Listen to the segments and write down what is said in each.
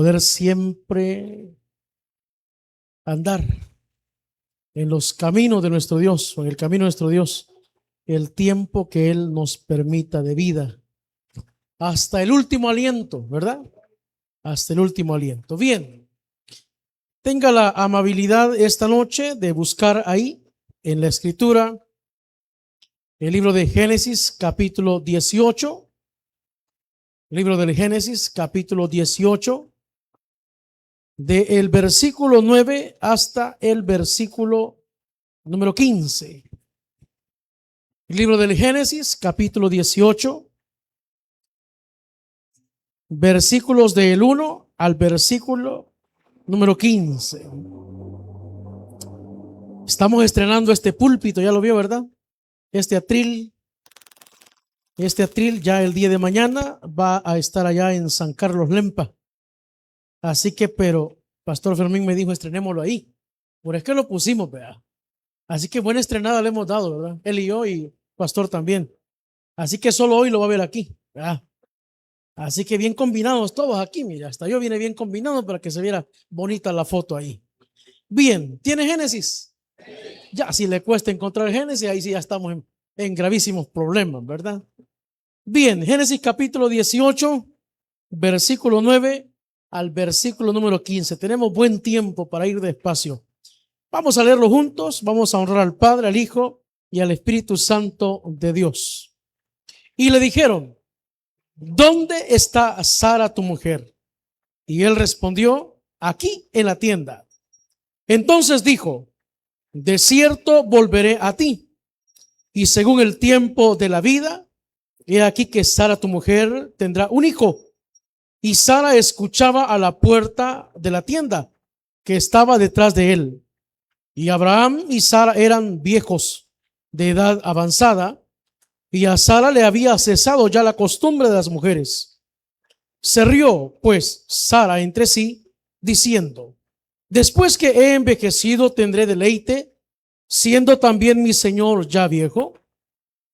poder siempre andar en los caminos de nuestro Dios, o en el camino de nuestro Dios, el tiempo que Él nos permita de vida, hasta el último aliento, ¿verdad? Hasta el último aliento. Bien, tenga la amabilidad esta noche de buscar ahí en la Escritura el libro de Génesis, capítulo 18. Libro del Génesis, capítulo 18, del versículo 9 hasta el versículo número 15. El libro del Génesis, capítulo 18, versículos del 1 al versículo número 15. Estamos estrenando este púlpito, ya lo vio, ¿verdad? Este atril ya el día de mañana va a estar allá en San Carlos Lempa. Así que, pero Pastor Fermín me dijo, estrenémoslo ahí. Por es que lo pusimos, ¿verdad? Así que buena estrenada le hemos dado, ¿verdad? Él y yo y Pastor también. Así que solo hoy lo va a ver aquí, ¿verdad? Así que bien combinados todos aquí, mira, hasta yo vine bien combinado para que se viera bonita la foto ahí. Bien, ¿tiene Génesis? Ya, si le cuesta encontrar Génesis, ahí sí ya estamos en gravísimos problemas, ¿verdad? Bien, Génesis capítulo 18, versículo 9 al versículo número 15. Tenemos buen tiempo para ir despacio. Vamos a leerlo juntos, vamos a honrar al Padre, al Hijo y al Espíritu Santo de Dios. Y le dijeron, ¿dónde está Sara tu mujer? Y él respondió, aquí en la tienda. Entonces dijo, de cierto volveré a ti, y según el tiempo de la vida, he aquí que Sara tu mujer tendrá un hijo. Y Sara escuchaba a la puerta de la tienda que estaba detrás de él. Y Abraham y Sara eran viejos de edad avanzada, y a Sara le había cesado ya la costumbre de las mujeres. Se rió pues Sara entre sí, diciendo, después que he envejecido tendré deleite, siendo también mi señor ya viejo.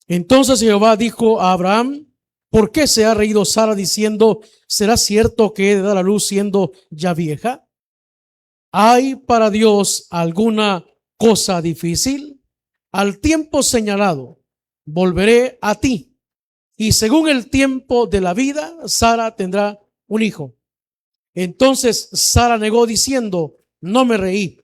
Entonces Jehová dijo a Abraham, ¿por qué se ha reído Sara diciendo, será cierto que he de dar a luz siendo ya vieja? ¿Hay para Dios alguna cosa difícil? Al tiempo señalado volveré a ti, y según el tiempo de la vida, Sara tendrá un hijo. Entonces Sara negó diciendo, no me reí,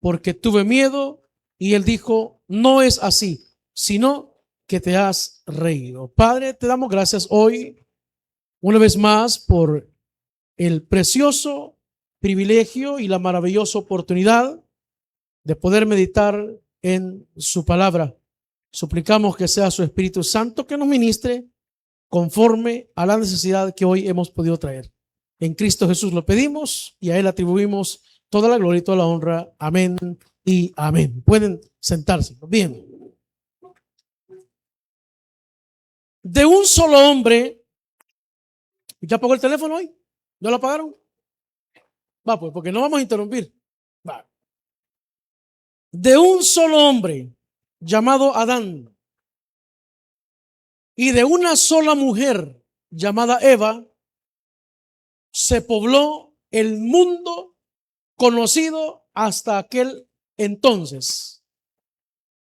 porque tuve miedo. Y él dijo, no es así, sino que te has reído. Padre, te damos gracias hoy, una vez más, por el precioso privilegio y la maravillosa oportunidad de poder meditar en su palabra. Suplicamos que sea su Espíritu Santo que nos ministre conforme a la necesidad que hoy hemos podido traer. En Cristo Jesús lo pedimos y a Él atribuimos toda la gloria y toda la honra. Amén y amén. Pueden sentarse. Bien. De un solo hombre, ¿ya apagó el teléfono hoy? ¿No lo apagaron? Va, pues, porque no vamos a interrumpir. Va. De un solo hombre llamado Adán y de una sola mujer llamada Eva, se pobló el mundo conocido hasta aquel entonces.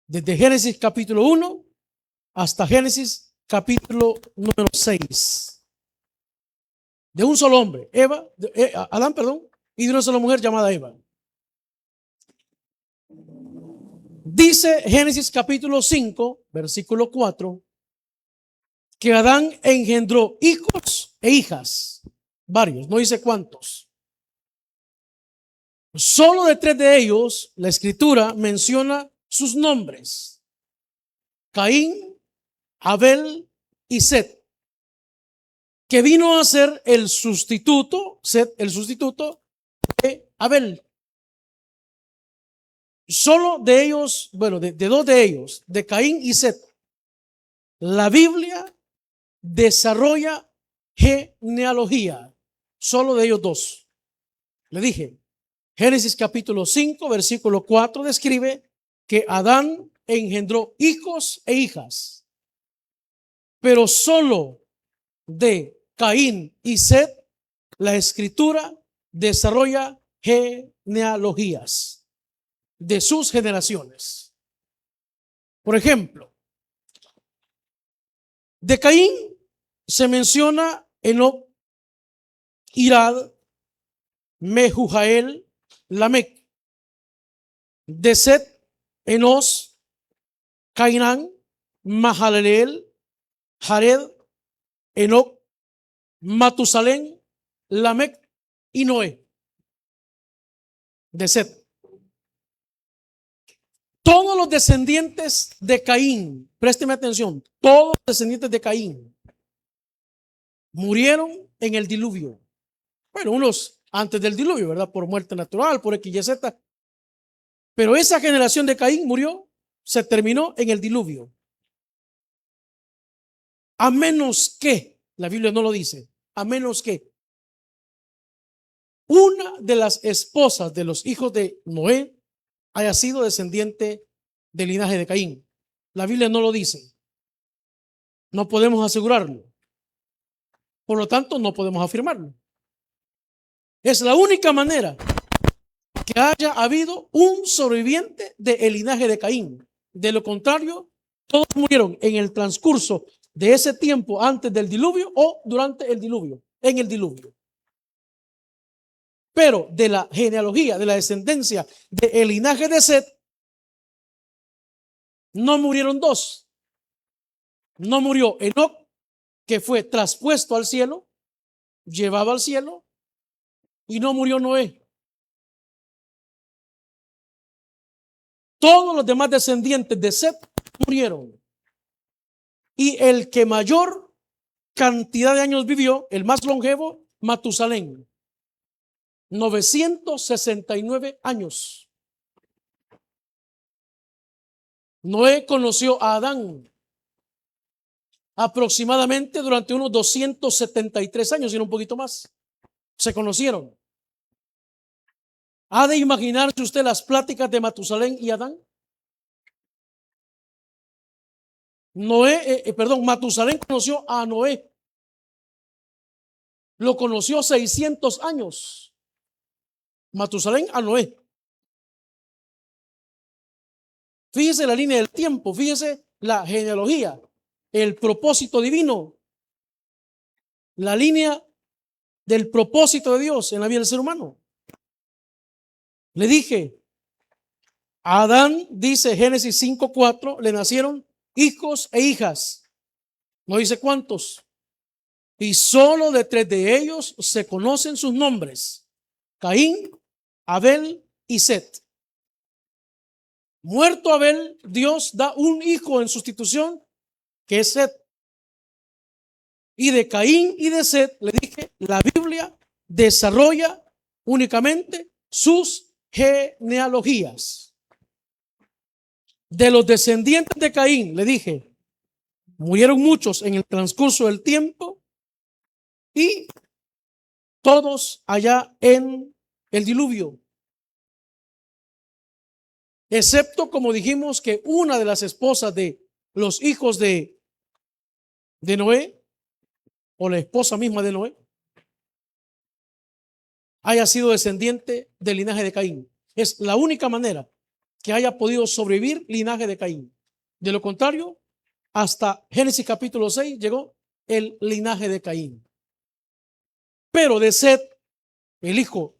Desde Génesis capítulo 1 hasta Génesis capítulo número 6. De un solo hombre, Adán, y de una sola mujer llamada Eva. Dice Génesis capítulo 5, versículo 4, que Adán engendró hijos e hijas, varios, no dice cuántos. Solo de 3 de ellos la escritura menciona sus nombres: Caín, Abel y Set, que vino a ser el sustituto, Set, el sustituto de Abel. Solo de ellos, bueno, de 2 de ellos, de Caín y Set, la Biblia desarrolla genealogía. Solo de ellos 2. Le dije, Génesis capítulo 5, versículo 4 describe que Adán engendró hijos e hijas, pero solo de Caín y Set la escritura desarrolla genealogías de sus generaciones. Por ejemplo, de Caín se menciona Enoc, Irad, Mehujael, Lamec. De Set, Enos, Cainán, Mahalaleel, Jared, Enoc, Matusalén, Lamec y Noé. De Set. Todos los descendientes de Caín, présteme atención, todos los descendientes de Caín murieron en el diluvio. Bueno, unos antes del diluvio, ¿verdad? Por muerte natural, por X, Y, Z. Pero esa generación de Caín murió, se terminó en el diluvio. A menos que, la Biblia no lo dice, a menos que una de las esposas de los hijos de Noé haya sido descendiente del linaje de Caín. La Biblia no lo dice. No podemos asegurarlo. Por lo tanto, no podemos afirmarlo. Es la única manera que haya habido un sobreviviente del linaje de Caín. De lo contrario, todos murieron en el transcurso de ese tiempo antes del diluvio o durante el diluvio, en el diluvio. Pero de la genealogía, de la descendencia del linaje de Set, no murieron dos. No murió Enoc, que fue traspuesto al cielo, llevado al cielo, y no murió Noé. Todos los demás descendientes de Set murieron. Y el que mayor cantidad de años vivió, el más longevo, Matusalén, 969 años. Noé conoció a Adán aproximadamente durante unos 273 años, y un poquito más. Se conocieron. ¿Ha de imaginarse usted las pláticas de Matusalén y Adán? Matusalén conoció a Noé. Lo conoció 600 años. Matusalén a Noé. Fíjese la línea del tiempo, fíjese la genealogía, el propósito divino, la línea del propósito de Dios en la vida del ser humano. Le dije, a Adán, dice Génesis 5:4, le nacieron hijos e hijas. No dice cuántos. Y solo de 3 de ellos se conocen sus nombres: Caín, Abel y Set. Muerto Abel, Dios da un hijo en sustitución, que es Set. Y de Caín y de Set, le dije, la Biblia desarrolla únicamente sus genealogías. De los descendientes de Caín, le dije, murieron muchos en el transcurso del tiempo y todos allá en el diluvio. Excepto, como dijimos, que una de las esposas de los hijos de Noé, o la esposa misma de Noé, haya sido descendiente del linaje de Caín. Es la única manera que haya podido sobrevivir linaje de Caín. De lo contrario, hasta Génesis capítulo 6 llegó el linaje de Caín. Pero de Set, el hijo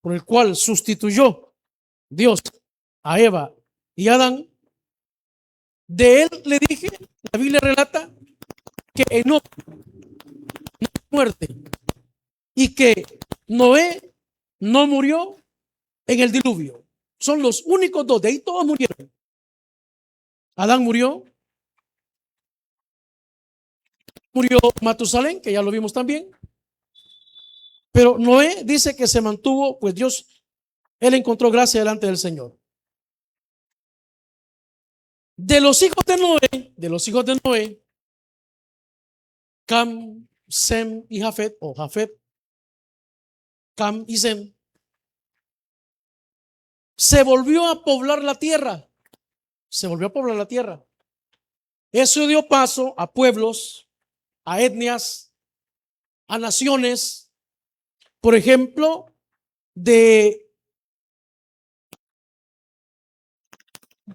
por el cual sustituyó Dios a Eva y Adán, de él le dije, la Biblia relata que Enoc no muerte y que Noé no murió en el diluvio. Son los únicos dos, de ahí todos murieron. Adán murió Matusalén, que ya lo vimos también, pero Noé dice que se mantuvo, pues él encontró gracia delante del Señor. De los hijos de Noé, Cam, Sem y Jafet, o Jafet, Cam y Sem, se volvió a poblar la tierra. Eso dio paso a pueblos, a etnias, a naciones, por ejemplo, de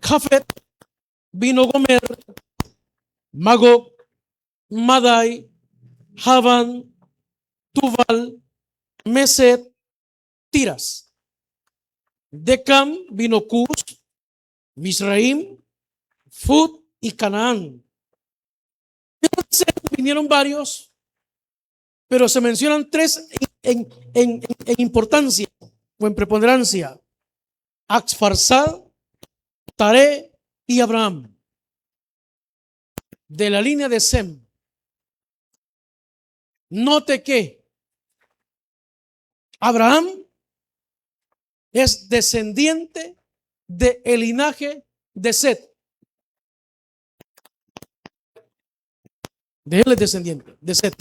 Jafet vino Gomer, Magog, Madai, Javan, Tubal, Meset, Tiras. De Cam vino Cus, Misraim, Fud y Canaán. Entonces, vinieron varios, pero se mencionan tres en importancia o en preponderancia: Axfarsad, Taré y Abraham, de la línea de Sem. Note que Abraham es descendiente del linaje de Set. De él es descendiente de Set.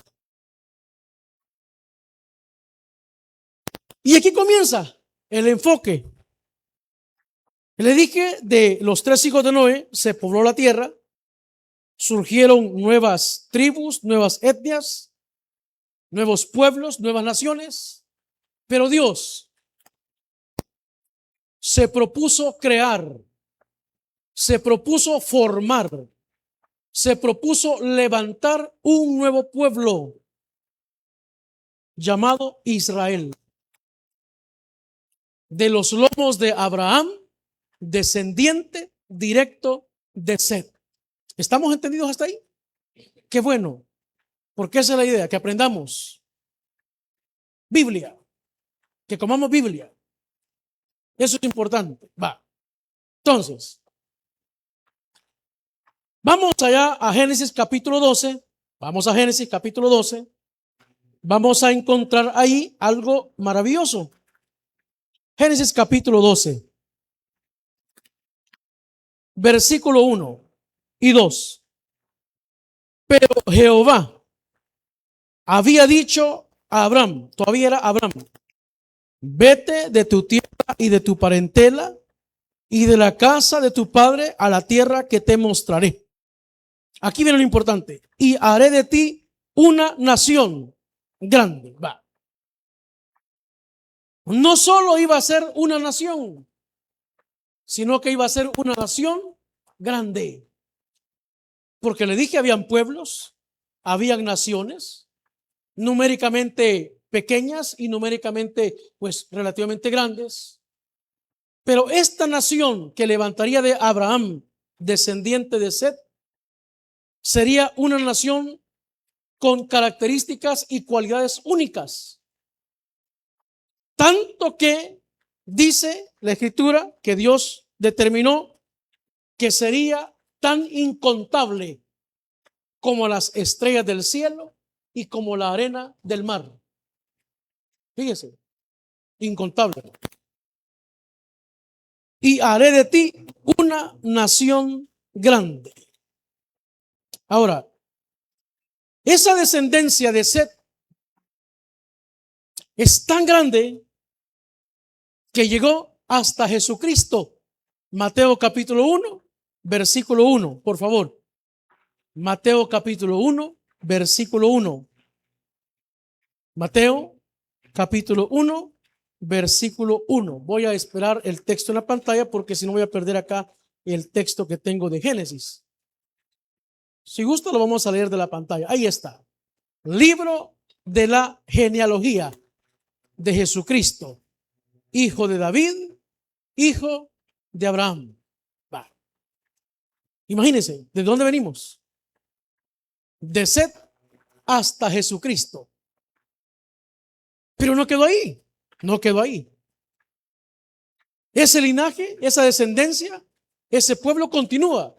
Y aquí comienza el enfoque. Le dije, de los tres hijos de Noé se pobló la tierra, surgieron nuevas tribus, nuevas etnias, nuevos pueblos, nuevas naciones, pero Dios se propuso crear, se propuso formar, se propuso levantar un nuevo pueblo llamado Israel, de los lomos de Abraham, descendiente directo de Set. ¿Estamos entendidos hasta ahí? Qué bueno, porque esa es la idea, que aprendamos Biblia, que comamos Biblia. Eso es importante. Va. Entonces, vamos allá a Génesis capítulo 12. Vamos a Génesis capítulo 12. Vamos a encontrar ahí algo maravilloso. Génesis capítulo 12. Versículo 1 y 2. Pero Jehová había dicho a Abraham, todavía era Abraham: vete de tu tierra y de tu parentela y de la casa de tu padre a la tierra que te mostraré. Aquí viene lo importante: y haré de ti una nación grande. Va. No solo iba a ser una nación, sino que iba a ser una nación grande. Porque le dije, habían pueblos, habían naciones numéricamente pequeñas y numéricamente pues relativamente grandes. Pero esta nación que levantaría de Abraham, descendiente de Set, sería una nación con características y cualidades únicas. Tanto que dice la Escritura que Dios determinó que sería tan incontable como las estrellas del cielo y como la arena del mar. Fíjese, incontable. Y haré de ti una nación grande. Ahora, esa descendencia de Set es tan grande que llegó hasta Jesucristo. Mateo capítulo 1, versículo 1, por favor. Mateo capítulo 1, versículo 1. Mateo capítulo 1, versículo 1. Voy a esperar el texto en la pantalla porque si no voy a perder acá el texto que tengo de Génesis. Si gusta lo vamos a leer de la pantalla. Ahí está. Libro de la genealogía de Jesucristo, hijo de David, hijo de Abraham. Va. Imagínense, ¿de dónde venimos? De Set hasta Jesucristo. Pero no quedó ahí. No quedó ahí. Ese linaje, esa descendencia, ese pueblo continúa.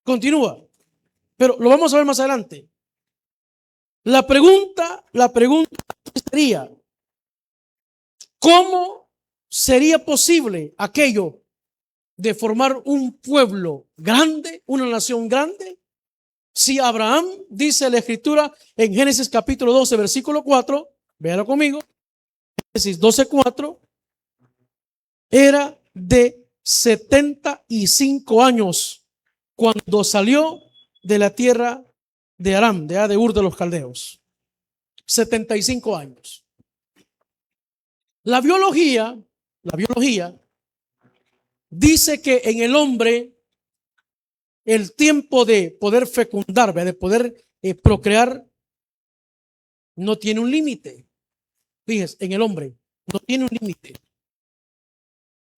Continúa. Pero lo vamos a ver más adelante. La pregunta sería: ¿cómo sería posible aquello de formar un pueblo grande, una nación grande, si Abraham, dice la Escritura en Génesis capítulo 12, versículo 4, véalo conmigo, Génesis 12, 4, era de 75 años cuando salió de la tierra de Aram, de Ur de los Caldeos. 75 años. La biología, la biología dice que en el hombre el tiempo de poder fecundar, de poder procrear, no tiene un límite. Fíjese, en el hombre no tiene un límite.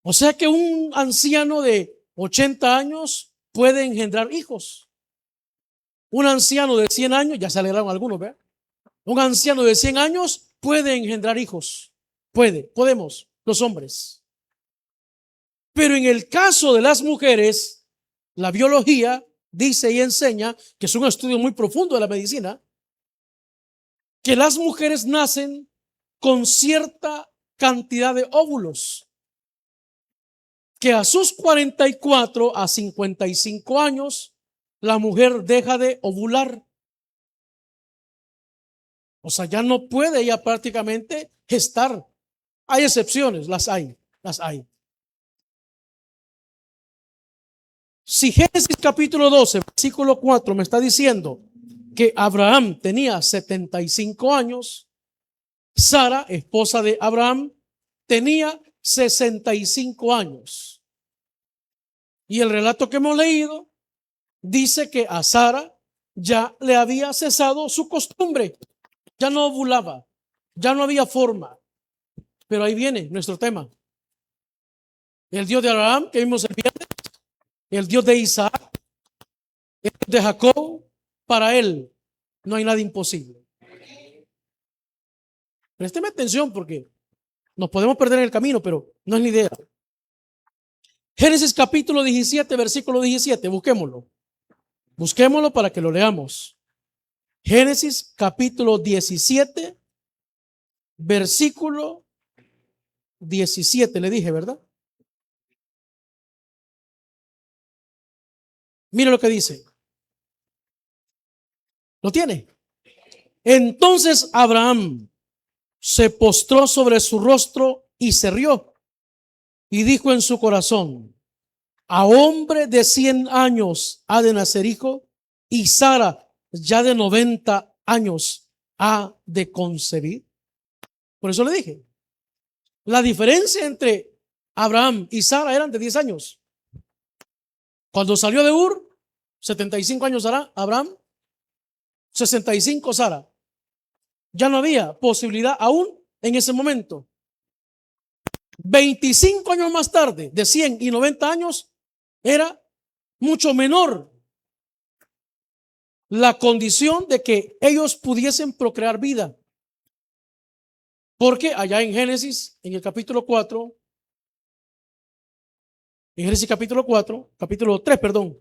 O sea que un anciano de 80 años puede engendrar hijos. Un anciano de 100 años, ya se alegraron algunos, ¿verdad? Un anciano de 100 años puede engendrar hijos. Podemos, los hombres. Pero en el caso de las mujeres, la biología dice y enseña, que es un estudio muy profundo de la medicina, que las mujeres nacen con cierta cantidad de óvulos, que a sus 44 a 55 años, la mujer deja de ovular. O sea, ya no puede ella prácticamente gestar. Hay excepciones, las hay, las hay. Si Génesis capítulo 12, versículo 4 me está diciendo que Abraham tenía 75 años, Sara, esposa de Abraham, tenía 65 años. Y el relato que hemos leído dice que a Sara ya le había cesado su costumbre, ya no ovulaba, ya no había forma. Pero ahí viene nuestro tema. El Dios de Abraham, que vimos el viernes, el Dios de Isaac, el Dios de Jacob, para él no hay nada imposible. Présteme atención porque nos podemos perder en el camino, pero no es la idea. Génesis capítulo 17, versículo 17, busquémoslo. Busquémoslo para que lo leamos. Génesis capítulo 17, versículo 17, le dije, ¿verdad? Mire lo que dice. ¿Lo tiene? Entonces Abraham se postró sobre su rostro y se rió y dijo en su corazón: a hombre de 100 años ha de nacer hijo, y Sara ya de 90 años ha de concebir. Por eso le dije, la diferencia entre Abraham y Sara eran de 10 años. Cuando salió de Ur, 75 años Abraham, 65 Sara. Ya no había posibilidad aún en ese momento. 25 años más tarde, de 100 y 90 años, era mucho menor la condición de que ellos pudiesen procrear vida. Porque allá en Génesis, en el capítulo 4, en Génesis capítulo 4, capítulo 3, perdón,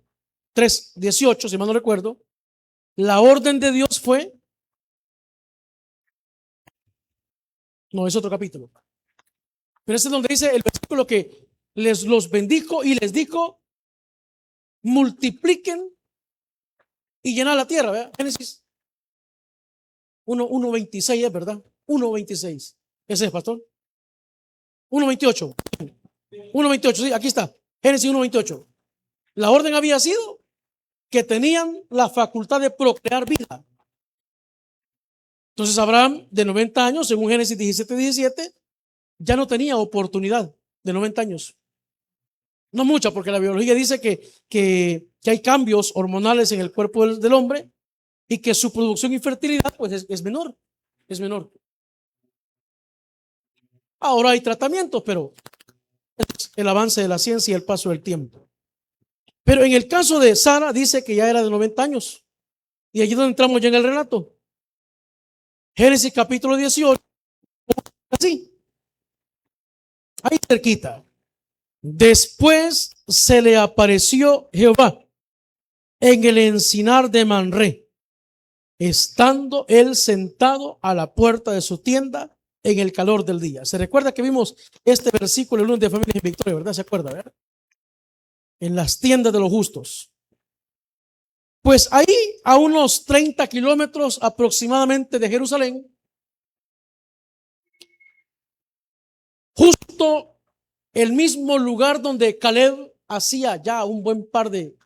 3, 18, si mal no recuerdo, la orden de Dios fue, no es otro capítulo, pero ese es donde dice el versículo que les los bendijo y les dijo: multipliquen y llenar la tierra, ¿verdad? Génesis 1:26 es verdad, 1:26, ese es, pastor. 1:28, 1:28, sí, aquí está, Génesis 1:28. La orden había sido que tenían la facultad de procrear vida. Entonces Abraham, de 90 años, según Génesis 17, ya no tenía oportunidad de 90 años. No mucha, porque la biología dice que hay cambios hormonales en el cuerpo del hombre y que su producción y fertilidad pues es menor, es menor. Ahora hay tratamientos, pero es el avance de la ciencia y el paso del tiempo. Pero en el caso de Sara dice que ya era de 90 años. Y allí donde entramos ya en el relato. Génesis capítulo 18, así, ahí cerquita. Después se le apareció Jehová en el encinar de Manré, estando él sentado a la puerta de su tienda en el calor del día. Se recuerda que vimos este versículo el lunes de Familias en Victoria, ¿verdad? ¿Se acuerda, verdad? En las tiendas de los justos. Pues ahí, a unos 30 kilómetros aproximadamente de Jerusalén, justo el mismo lugar donde Caleb hacía ya un buen par de,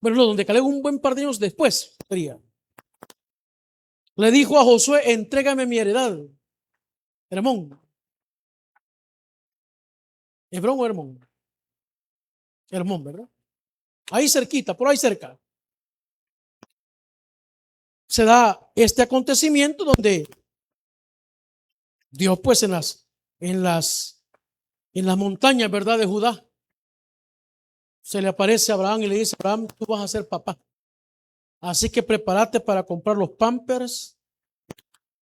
bueno, no, donde Caleb un buen par de años después, le dijo a Josué: entrégame mi heredad. Hermón. ¿Hebrón o Hermón? Hermón, ¿verdad? Ahí cerquita, por ahí cerca. Se da este acontecimiento donde Dios, pues, en las, en las montañas, ¿verdad?, de Judá, se le aparece a Abraham y le dice: Abraham, tú vas a ser papá. Así que prepárate para comprar los pampers,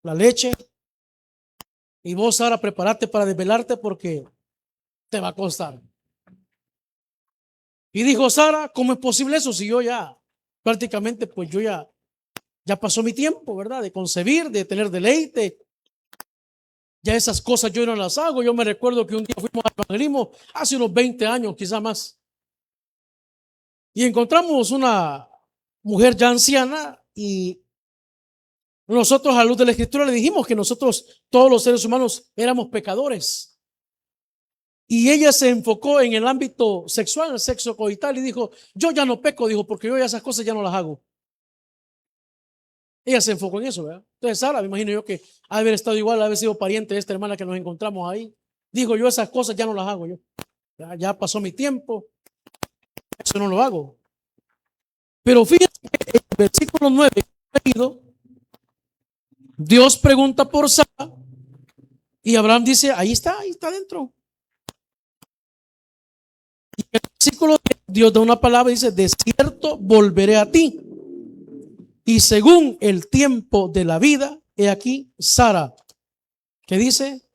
la leche. Y vos, Sara, prepárate para desvelarte porque te va a costar. Y dijo Sara: ¿cómo es posible eso si yo ya prácticamente, pues yo ya pasó mi tiempo, ¿verdad?, de concebir, de tener deleite. Ya esas cosas yo no las hago. Yo me recuerdo que un día fuimos al evangelismo hace unos 20 años, quizá más. Y encontramos una mujer ya anciana y nosotros, a la luz de la Escritura, le dijimos que nosotros, todos los seres humanos, éramos pecadores. Y ella se enfocó en el ámbito sexual, el sexo coital, y dijo: yo ya no peco, dijo, porque yo ya esas cosas ya no las hago. Ella se enfocó en eso, ¿verdad? Entonces Sara, me imagino yo que ha de haber estado igual, ha de haber sido pariente de esta hermana que nos encontramos ahí. Dijo: yo esas cosas ya no las hago yo. Ya pasó mi tiempo, eso no lo hago. Pero fíjense que en el versículo 9, Dios pregunta por Sara y Abraham dice: ahí está dentro. Y en el versículo 10, Dios da una palabra y dice: de cierto volveré a ti, y según el tiempo de la vida, he aquí Sara, que dice,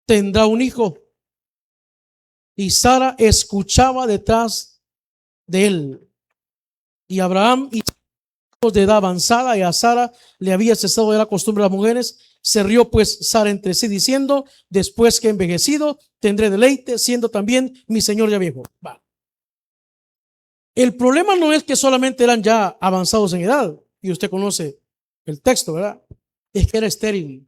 tendrá un hijo. Y Sara escuchaba detrás de él. Y Abraham, y de edad avanzada, y a Sara le había cesado de la costumbre de las mujeres. Se rió pues Sara entre sí, diciendo: después que he envejecido, tendré deleite, siendo también mi señor ya viejo. Va. El problema no es que solamente eran ya avanzados en edad, y usted conoce el texto, ¿verdad? Es que era estéril.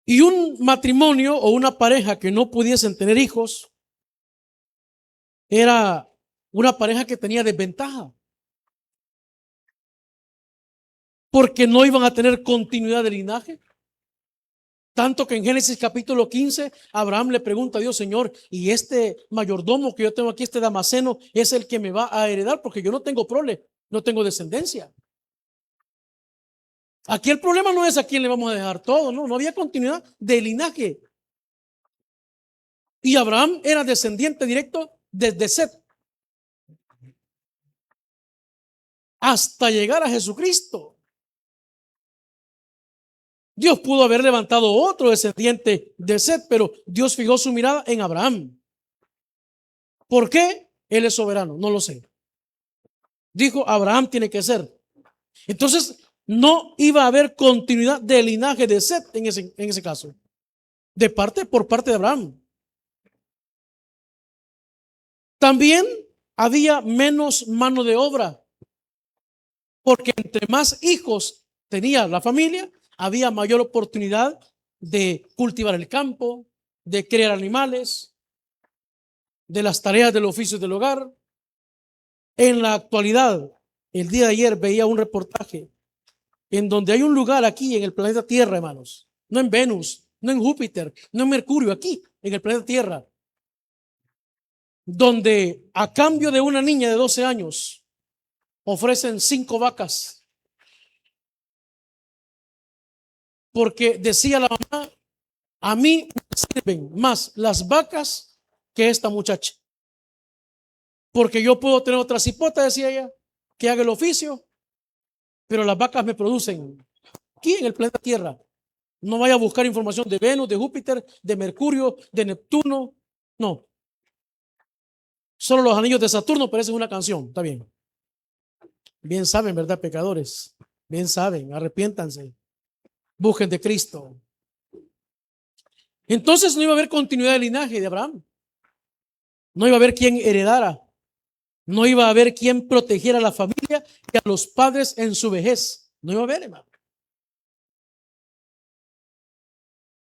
Y un matrimonio o una pareja que no pudiesen tener hijos era una pareja que tenía desventaja, porque no iban a tener continuidad de linaje. Tanto que en Génesis capítulo 15, Abraham le pregunta a Dios: Señor, y este mayordomo que yo tengo aquí, este Damaseno, es el que me va a heredar, porque yo no tengo prole, no tengo descendencia. Aquí el problema no es a quién le vamos a dejar todo, no había continuidad de linaje. Y Abraham era descendiente directo desde Set hasta llegar a Jesucristo. Dios pudo haber levantado otro descendiente de Set, pero Dios fijó su mirada en Abraham. ¿Por qué? Él es soberano, no lo sé. Dijo: Abraham tiene que ser. Entonces no iba a haber continuidad de linaje de Set en ese caso, por parte de Abraham. También había menos mano de obra, porque entre más hijos tenía la familia, había mayor oportunidad de cultivar el campo, de criar animales, de las tareas del oficio del hogar. En la actualidad, el día de ayer veía un reportaje en donde hay un lugar aquí en el planeta Tierra, hermanos, no en Venus, no en Júpiter, no en Mercurio, aquí en el planeta Tierra, donde a cambio de una niña de 12 años ofrecen 5 vacas, porque decía la mamá: a mí me sirven más las vacas que esta muchacha, porque yo puedo tener otra cipota, decía ella, que haga el oficio, pero las vacas me producen aquí en el planeta Tierra. No vaya a buscar información de Venus, de Júpiter, de Mercurio, de Neptuno. No. Solo los anillos de Saturno parecen una canción. Está bien. Bien saben, ¿verdad, pecadores? Bien saben. Arrepiéntanse. Busquen de Cristo. Entonces no iba a haber continuidad de linaje de Abraham. No iba a haber quien heredara. No iba a haber quien protegiera a la familia y a los padres en su vejez. No iba a haber, hermano.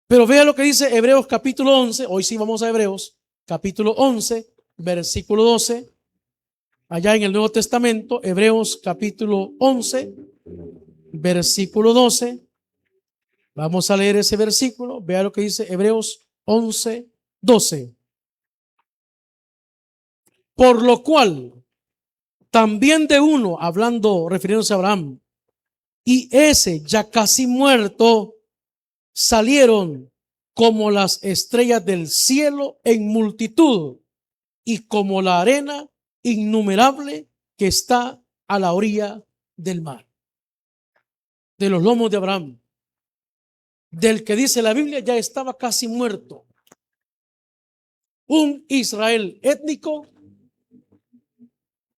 Pero vea lo que dice Hebreos capítulo 11. Hoy sí vamos a Hebreos capítulo 11, versículo 12. Allá en el Nuevo Testamento, Hebreos capítulo 11, versículo 12. Vamos a leer ese versículo. Vea lo que dice Hebreos 11, 12. Por lo cual, también de uno, hablando, refiriéndose a Abraham, y ese ya casi muerto, salieron como las estrellas del cielo en multitud y como la arena innumerable que está a la orilla del mar. De los lomos de Abraham, del que dice la Biblia ya estaba casi muerto. Un Israel étnico,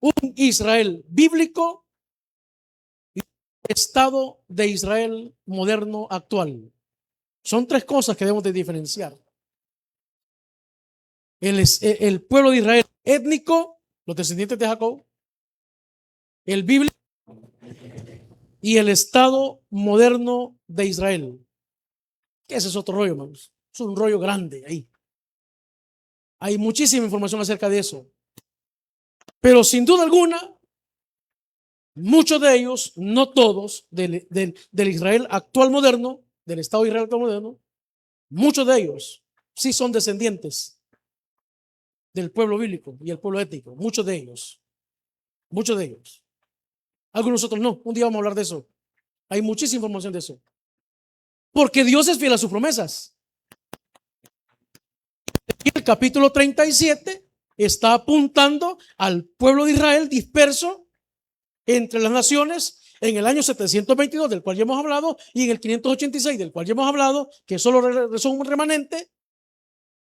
un Israel bíblico, y un Estado de Israel moderno actual. Son tres cosas que debemos de diferenciar. El pueblo de Israel étnico, los descendientes de Jacob, el bíblico y el Estado moderno de Israel. Ese es otro rollo, hermanos. Es un rollo grande ahí. Hay muchísima información acerca de eso. Pero sin duda alguna, muchos de ellos, no todos, del Israel actual moderno, del Estado de Israel actual moderno, muchos de ellos sí son descendientes del pueblo bíblico y el pueblo étnico. Muchos de ellos. Muchos de ellos. Algunos otros no. Un día vamos a hablar de eso. Hay muchísima información de eso. Porque Dios es fiel a sus promesas. Y el capítulo 37 está apuntando al pueblo de Israel disperso entre las naciones en el año 722, del cual ya hemos hablado, y en el 586, del cual ya hemos hablado, que solo son un remanente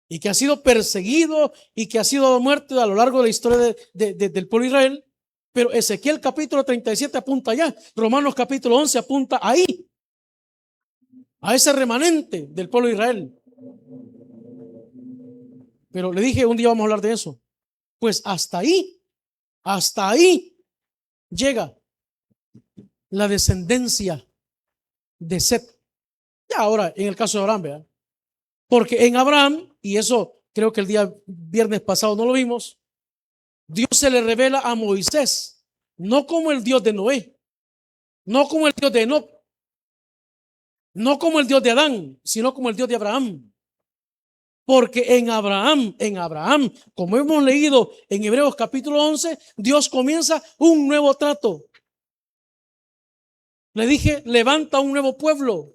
y que ha sido perseguido y que ha sido muerto a lo largo de la historia del pueblo de Israel. Pero Ezequiel capítulo 37 apunta allá, Romanos capítulo 11 apunta ahí, a ese remanente del pueblo de Israel. Pero le dije, un día vamos a hablar de eso. Pues hasta ahí llega la descendencia de Set. Ya ahora, en el caso de Abraham, ¿verdad? Porque en Abraham, y eso creo que el día viernes pasado no lo vimos, Dios se le revela a Moisés, no como el Dios de Noé, no como el Dios de Enoc, no como el Dios de Adán, sino como el Dios de Abraham. Porque en Abraham, como hemos leído en Hebreos capítulo 11, Dios comienza un nuevo trato. Le dije, levanta un nuevo pueblo,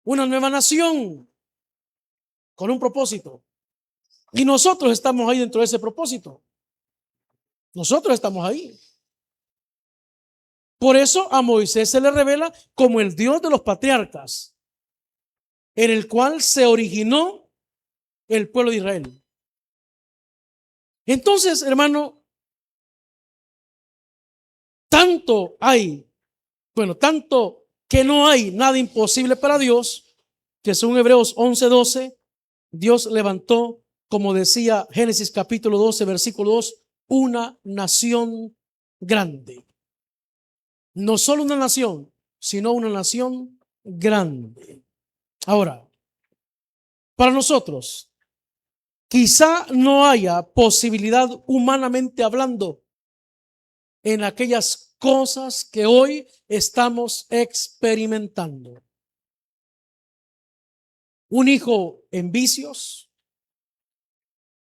una nueva nación, con un propósito. Y nosotros estamos ahí dentro de ese propósito. Nosotros estamos ahí. Por eso a Moisés se le revela como el Dios de los patriarcas, en el cual se originó el pueblo de Israel. Entonces, hermano, tanto que no hay nada imposible para Dios, que según Hebreos 11:12, Dios levantó, como decía Génesis capítulo 12, versículo 2, una nación grande. No solo una nación, sino una nación grande. Ahora, para nosotros, quizá no haya posibilidad humanamente hablando en aquellas cosas que hoy estamos experimentando. Un hijo en vicios,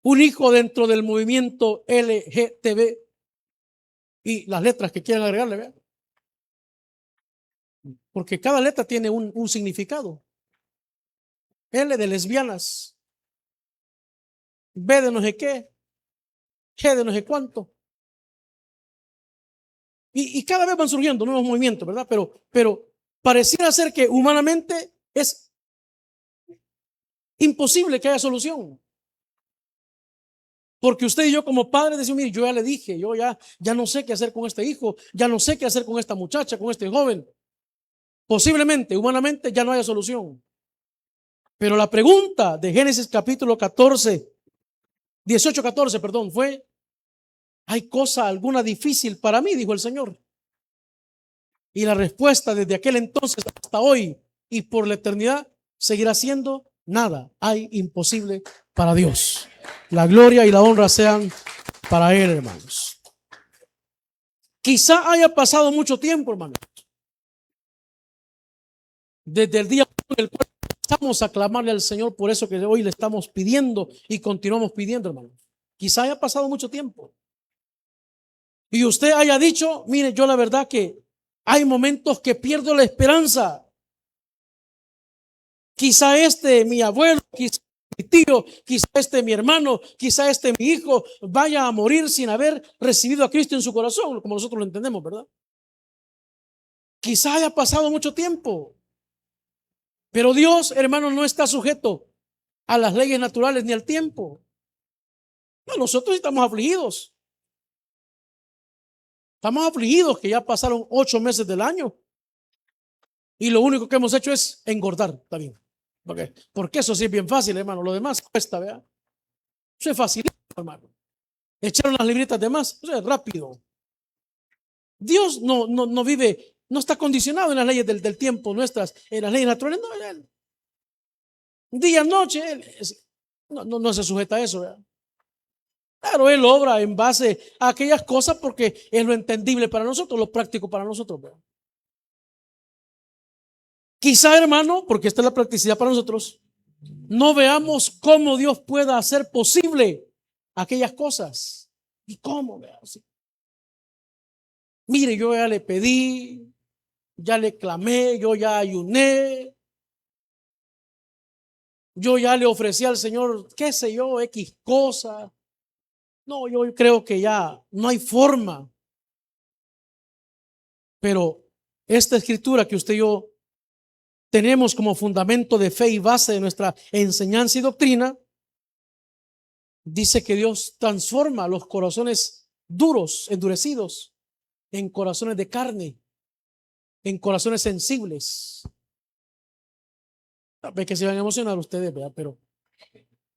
un hijo dentro del movimiento LGTB y las letras que quieran agregarle, ¿verdad? Porque cada letra tiene un significado. L de lesbianas, B de no sé qué, G de no sé cuánto. Y cada vez van surgiendo nuevos movimientos, ¿verdad? Pero pareciera ser que humanamente es imposible que haya solución. Porque usted y yo como padres decimos, mire, yo ya le dije, yo ya no sé qué hacer con este hijo, ya no sé qué hacer con esta muchacha, con este joven. Posiblemente, humanamente, ya no haya solución. Pero la pregunta de Génesis capítulo 18:14, perdón, fue, ¿hay cosa alguna difícil para mí? Dijo el Señor. Y la respuesta desde aquel entonces hasta hoy y por la eternidad seguirá siendo: nada hay imposible para Dios. La gloria y la honra sean para Él, hermanos. Quizá haya pasado mucho tiempo, hermanos. Desde el día en el cual empezamos a clamarle al Señor, por eso que hoy le estamos pidiendo y continuamos pidiendo, hermano. Quizá haya pasado mucho tiempo y usted haya dicho, mire, yo la verdad que hay momentos que pierdo la esperanza. Quizá mi abuelo, quizá mi tío, quizá mi hermano, quizá mi hijo vaya a morir sin haber recibido a Cristo en su corazón, como nosotros lo entendemos, ¿verdad? Quizá haya pasado mucho tiempo, pero Dios, hermano, no está sujeto a las leyes naturales ni al tiempo. No, nosotros estamos afligidos. Estamos afligidos que ya pasaron 8 meses del año y lo único que hemos hecho es engordar. Está bien. Porque eso sí es bien fácil, hermano. Lo demás cuesta, ¿verdad? Eso es fácil, hermano. Echaron las libritas de más. Eso es rápido. Dios no vive, no está condicionado en las leyes del tiempo nuestras, en las leyes naturales. No, día, noche, no se sujeta a eso, ¿verdad? Claro, Él obra en base a aquellas cosas porque es lo entendible para nosotros, lo práctico para nosotros, ¿verdad? Quizá, hermano, porque esta es la practicidad para nosotros, no veamos cómo Dios pueda hacer posible aquellas cosas. ¿Y cómo? Mire, yo ya le pedí, ya le clamé, yo ya ayuné, yo ya le ofrecí al Señor, qué sé yo, X cosa. No, yo creo que ya no hay forma. Pero esta escritura que usted y yo tenemos como fundamento de fe y base de nuestra enseñanza y doctrina, dice que Dios transforma los corazones duros, endurecidos, en corazones de carne, en corazones sensibles. Tal vez que se van a emocionar ustedes, ¿verdad? Pero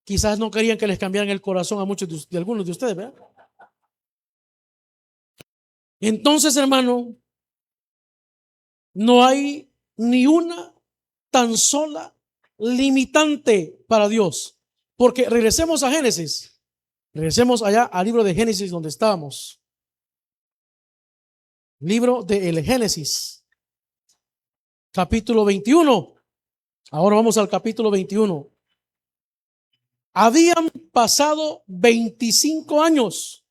quizás no querían que les cambiaran el corazón a muchos de algunos de ustedes, ¿verdad? Entonces, hermano, no hay ni una tan sola limitante para Dios. Porque regresemos a Génesis. Regresemos allá al libro de Génesis donde estábamos. Libro de el Génesis, capítulo 21. Ahora vamos al capítulo 21. Habían pasado 25 años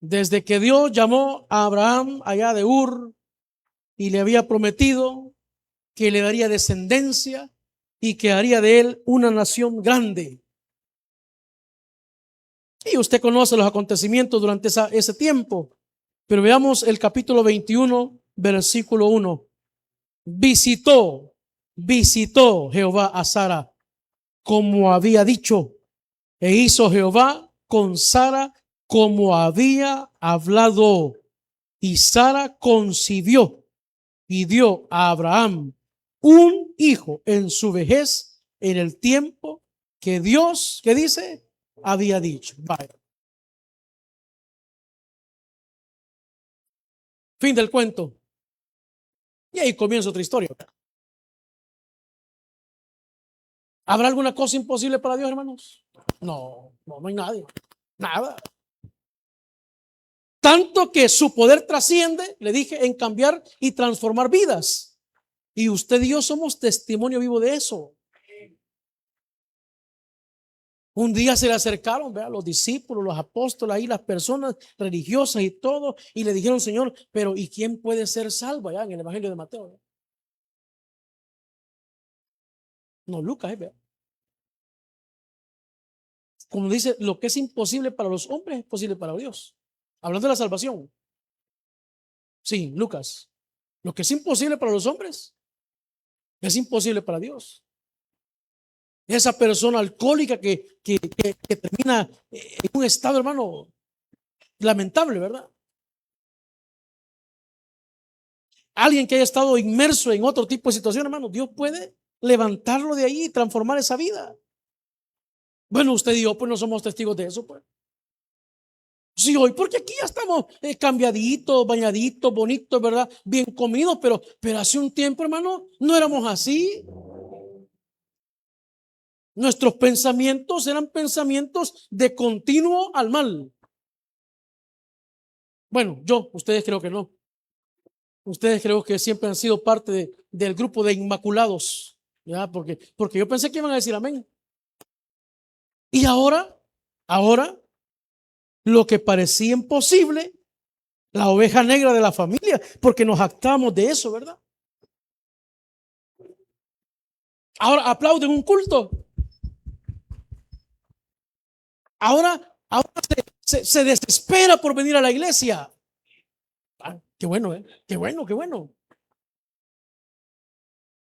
desde que Dios llamó a Abraham allá de Ur y le había prometido que le daría descendencia y que haría de él una nación grande. Y usted conoce los acontecimientos durante ese tiempo. Pero veamos el capítulo 21, versículo 1. Visitó Jehová a Sara como había dicho, e hizo Jehová con Sara como había hablado. Y Sara concibió y dio a Abraham un hijo en su vejez, en el tiempo que Dios, ¿qué dice? Había dicho. Vaya. Fin del cuento. Y ahí comienza otra historia. ¿Habrá alguna cosa imposible para Dios, hermanos? No hay nadie. Nada. Tanto que su poder trasciende, le dije, en cambiar y transformar vidas. Y usted y yo somos testimonio vivo de eso. Un día se le acercaron, ¿verdad? Los discípulos, los apóstoles, ahí las personas religiosas y todo, y le dijeron, Señor, pero ¿y quién puede ser salvo allá en el Evangelio de Mateo? ¿Verdad? No, Lucas, ¿verdad? Como dice, lo que es imposible para los hombres es posible para Dios. Hablando de la salvación. Sí, Lucas. Lo que es imposible para los hombres es imposible para Dios. Esa persona alcohólica que termina en un estado, hermano, lamentable, ¿verdad? Alguien que haya estado inmerso en otro tipo de situación, hermano, Dios puede levantarlo de ahí y transformar esa vida. Bueno, usted y yo, pues no somos testigos de eso, pues. Sí, hoy, porque aquí ya estamos cambiaditos, bañaditos, bonitos, ¿verdad? Bien comidos, pero hace un tiempo, hermano, no éramos así. Nuestros pensamientos eran pensamientos de continuo al mal. Bueno, ustedes creo que no. Ustedes creo que siempre han sido parte del grupo de Inmaculados, ¿ya? Porque yo pensé que iban a decir amén. Y ahora, lo que parecía imposible, la oveja negra de la familia, porque nos jactamos de eso, ¿verdad? Ahora aplauden un culto. Ahora se desespera por venir a la iglesia. Ah, qué bueno, qué bueno, qué bueno.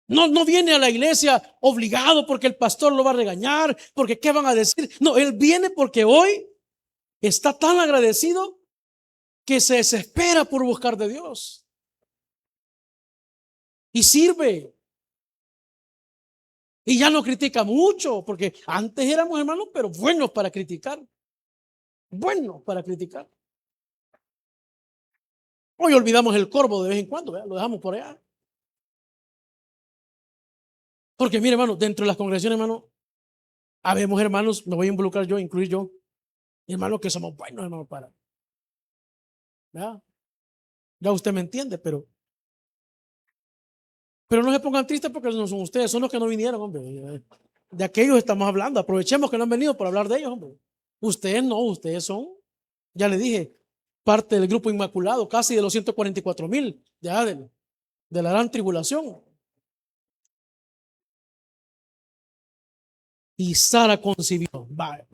No viene a la iglesia obligado porque el pastor lo va a regañar, porque qué van a decir. No, él viene porque hoy está tan agradecido que se desespera por buscar de Dios. Y sirve. Y ya no critica mucho, porque antes éramos hermanos, pero buenos para criticar. Buenos para criticar. Hoy olvidamos el corvo de vez en cuando, ¿verdad? Lo dejamos por allá. Porque mire, hermano, dentro de las congregaciones, hermano, habemos hermanos, me voy a involucrar yo, incluir yo, hermanos que somos buenos, hermanos, para. ¿Verdad? Ya usted me entiende, pero no se pongan tristes porque no son ustedes, son los que no vinieron, hombre. De aquellos estamos hablando. Aprovechemos que no han venido para hablar de ellos, hombre. Ustedes no, ustedes son, ya le dije, parte del grupo inmaculado, casi de los 144,000, ya de la gran tribulación. Y Sara concibió. Vale.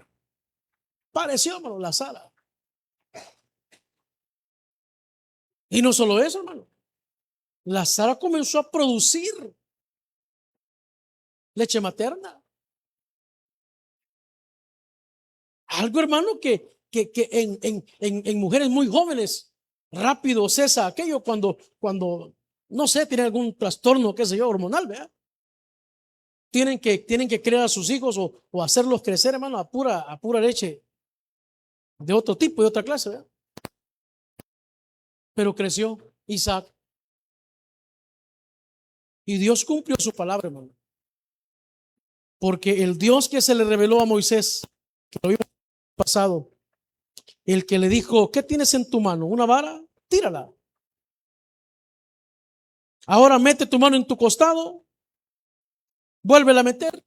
Pareció, hermano, la Sara. Y no solo eso, hermano. La Sara comenzó a producir leche materna. Algo, hermano, que en mujeres muy jóvenes rápido cesa aquello cuando no sé, tienen algún trastorno, qué sé yo, hormonal, ¿verdad? Tienen que criar a sus hijos o hacerlos crecer, hermano, a pura leche de otro tipo, de otra clase, ¿verdad? Pero creció Isaac y Dios cumplió su palabra, hermano. Porque el Dios que se le reveló a Moisés, que lo vimos pasado, el que le dijo, ¿qué tienes en tu mano? ¿Una vara? Tírala. Ahora mete tu mano en tu costado, vuélvela a meter.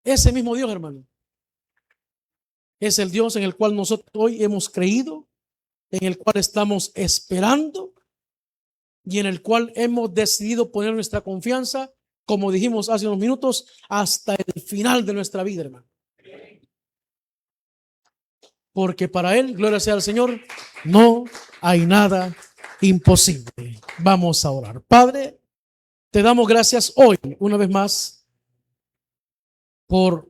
Ese mismo Dios, hermano, es el Dios en el cual nosotros hoy hemos creído, en el cual estamos esperando y en el cual hemos decidido poner nuestra confianza, como dijimos hace unos minutos, hasta el final de nuestra vida, hermano. Porque para Él, gloria sea al Señor, no hay nada imposible. Vamos a orar. Padre, te damos gracias hoy, una vez más, por